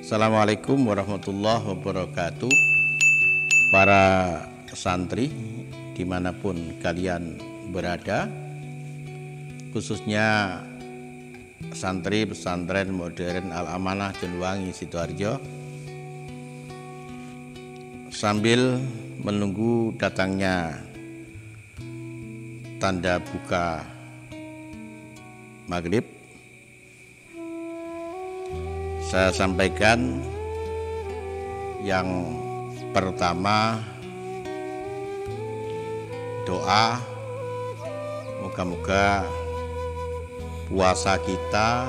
Assalamualaikum warahmatullahi wabarakatuh. Para santri dimanapun kalian berada, khususnya santri pesantren modern Al-Amanah Jenuwangi Sidoarjo, sambil menunggu datangnya tanda buka maghrib, saya sampaikan yang pertama, doa moga-moga puasa kita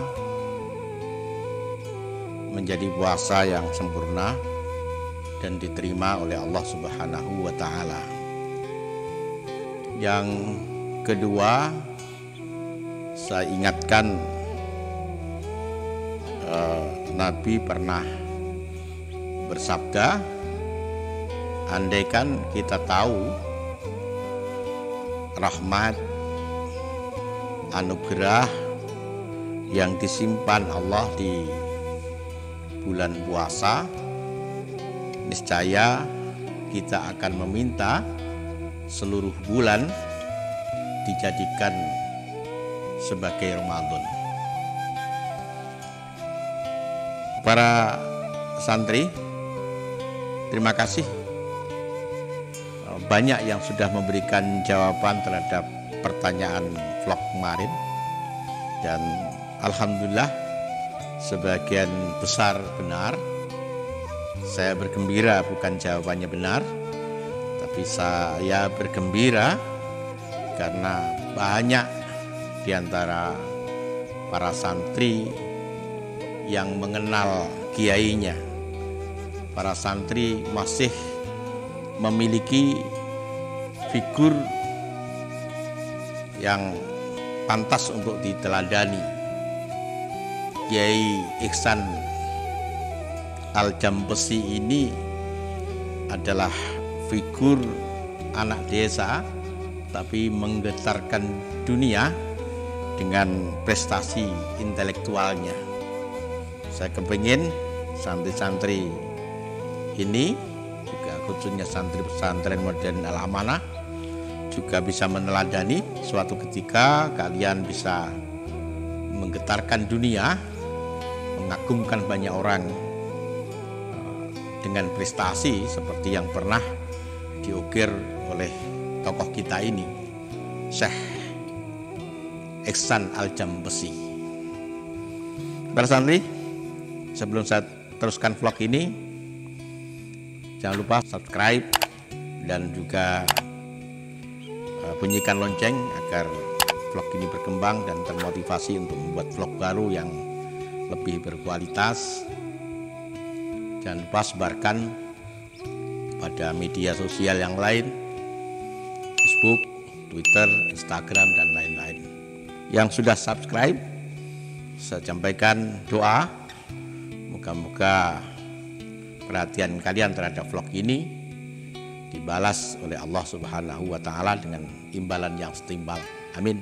menjadi puasa yang sempurna dan diterima oleh Allah Subhanahu wa Ta'ala. Yang kedua, saya ingatkan Nabi pernah bersabda, andaikan kita tahu rahmat, anugerah yang disimpan Allah di bulan puasa, niscaya kita akan meminta seluruh bulan dijadikan sebagai Ramadan. Para santri, terima kasih banyak yang sudah memberikan jawaban terhadap pertanyaan vlog kemarin, dan alhamdulillah sebagian besar benar. Saya bergembira, bukan jawabannya benar, tapi saya bergembira karena banyak di antara para santri yang mengenal kiainya. Para santri masih memiliki figur yang pantas untuk diteladani. Kiai Ihsan Al-Jampesi ini adalah figur anak desa, tapi menggetarkan dunia dengan prestasi intelektualnya. Saya kepingin santri-santri ini, juga khususnya santri pesantren modern Al-Amanah, juga bisa meneladani. Suatu ketika kalian bisa menggetarkan dunia, mengagumkan banyak orang dengan prestasi seperti yang pernah diukir oleh tokoh kita ini, Syekh Ihsan Al-Jampesi. Para santri, sebelum saya teruskan vlog ini, jangan lupa subscribe dan juga bunyikan lonceng agar vlog ini berkembang dan termotivasi untuk membuat vlog baru yang lebih berkualitas. Jangan lupa sebarkan pada media sosial yang lain, Facebook, Twitter, Instagram, dan lain-lain. Yang sudah subscribe, saya sampaikan doa, moga-moga perhatian kalian terhadap vlog ini dibalas oleh Allah Subhanahu wa Ta'ala dengan imbalan yang setimpal. Amin.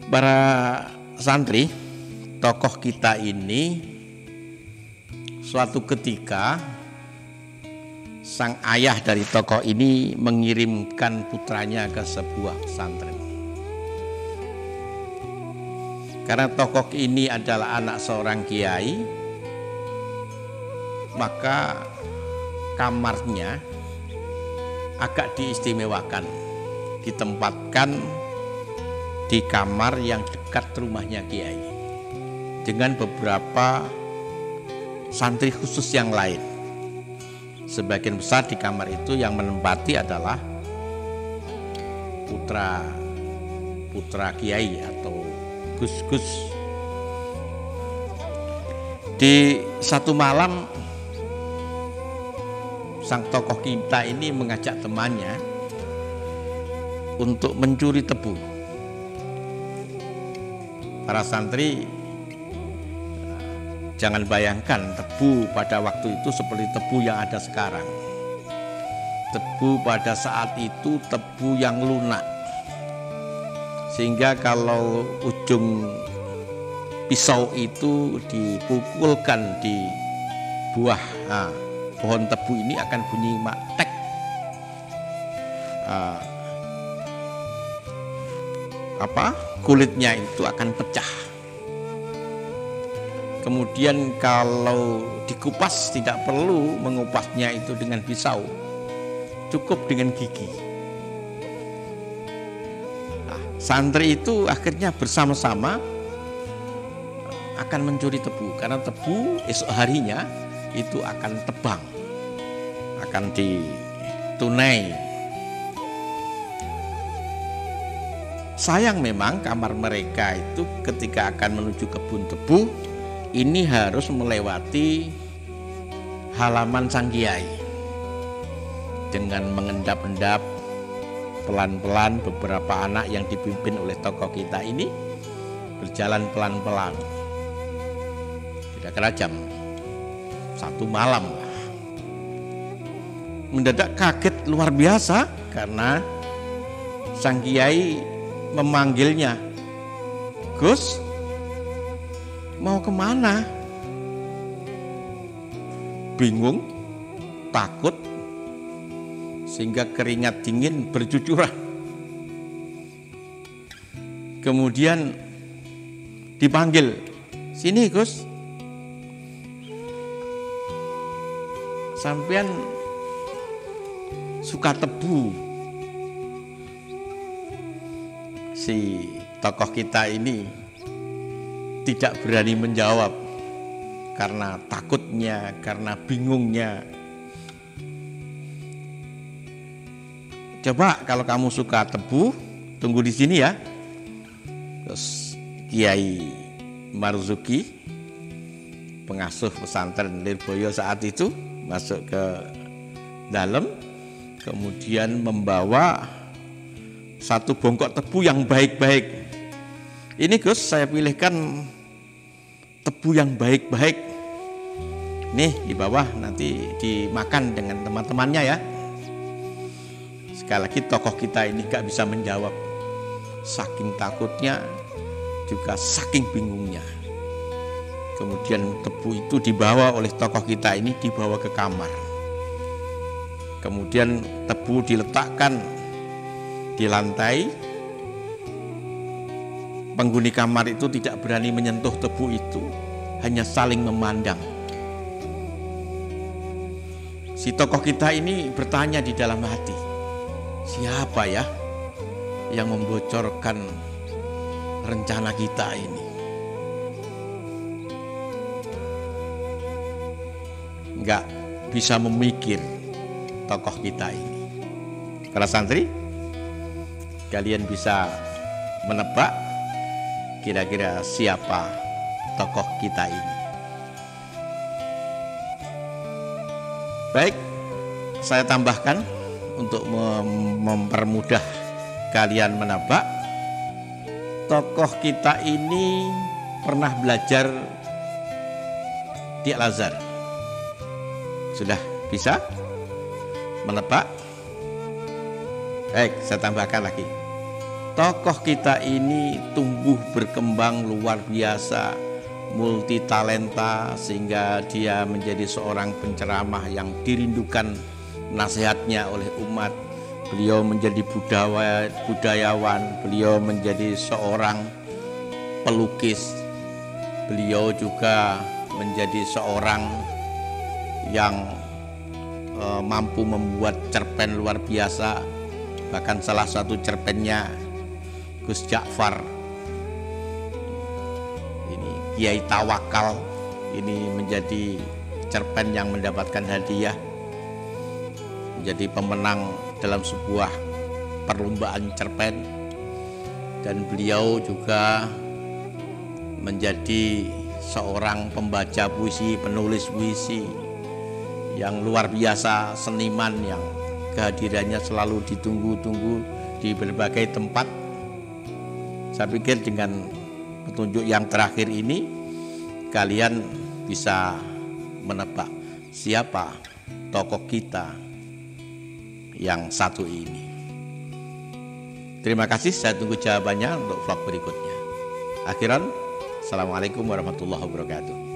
Para santri, tokoh kita ini suatu ketika sang ayah dari tokoh ini mengirimkan putranya ke sebuah pesantren. Karena tokoh ini adalah anak seorang kiai, maka kamarnya agak diistimewakan, ditempatkan di kamar yang dekat rumahnya kiai dengan beberapa santri khusus yang lain. Sebagian besar di kamar itu yang menempati adalah putra kiai atau gus-gus. Di satu malam, sang tokoh kita ini mengajak temannya untuk mencuri tebu. Para santri, jangan bayangkan tebu pada waktu itu seperti tebu yang ada sekarang. Tebu pada saat itu tebu yang lunak, sehingga kalau ujung pisau itu dipukulkan di buah pohon tebu ini akan bunyi tek. Kulitnya itu akan pecah. Kemudian kalau dikupas tidak perlu mengupasnya itu dengan pisau, cukup dengan gigi. Santri itu akhirnya bersama-sama akan mencuri tebu, karena tebu esok harinya itu akan tebang, akan ditunai. Sayang memang kamar mereka itu ketika akan menuju kebun tebu ini harus melewati halaman sang kiai. Dengan mengendap-endap pelan-pelan beberapa anak yang dipimpin oleh tokoh kita ini berjalan pelan-pelan. Kira-kira jam 1 malam. Mendadak kaget luar biasa karena sang kiai memanggilnya, "Gus, mau kemana?" Bingung, takut, sehingga keringat dingin bercucuran. Kemudian dipanggil, "Sini Gus, sampean suka tebu." Si tokoh kita ini tidak berani menjawab karena takutnya, karena bingungnya. "Coba kalau kamu suka tebu, tunggu di sini ya." Terus Kiai Marzuki, pengasuh pesantren Lirboyo saat itu, masuk ke dalam, kemudian membawa satu bongkok tebu yang baik-baik. "Ini Gus, saya pilihkan tebu yang baik-baik. Nih di bawah, nanti dimakan dengan teman-temannya ya." Sekali lagi tokoh kita ini gak bisa menjawab, saking takutnya juga saking bingungnya. Kemudian tebu itu dibawa oleh tokoh kita ini, dibawa ke kamar. Kemudian tebu diletakkan di lantai. Penghuni kamar itu tidak berani menyentuh tebu itu, hanya saling memandang. Si tokoh kita ini bertanya di dalam hati, siapa ya yang membocorkan rencana kita ini? Enggak bisa memikir tokoh kita ini. Para santri, kalian bisa menebak kira-kira siapa tokoh kita ini? Baik, saya tambahkan untuk mempermudah kalian menebak. Tokoh kita ini pernah belajar di Al-Azhar. Sudah bisa menebak? Baik, saya tambahkan lagi. Tokoh kita ini tumbuh berkembang luar biasa, multi talenta, sehingga dia menjadi seorang penceramah yang dirindukan nasihatnya oleh umat. Beliau menjadi budayawan, beliau menjadi seorang pelukis, beliau juga menjadi seorang yang mampu membuat cerpen luar biasa. Bahkan salah satu cerpennya Gus Ja'far, ini Kiai Tawakal, ini menjadi cerpen yang mendapatkan hadiah, menjadi pemenang dalam sebuah perlombaan cerpen. Dan beliau juga menjadi seorang pembaca puisi, penulis puisi yang luar biasa, seniman yang kehadirannya selalu ditunggu-tunggu di berbagai tempat. Saya pikir dengan petunjuk yang terakhir ini kalian bisa menebak siapa tokoh kita yang satu ini. Terima kasih, saya tunggu jawabannya untuk vlog berikutnya. Akhiran, Assalamualaikum warahmatullahi wabarakatuh.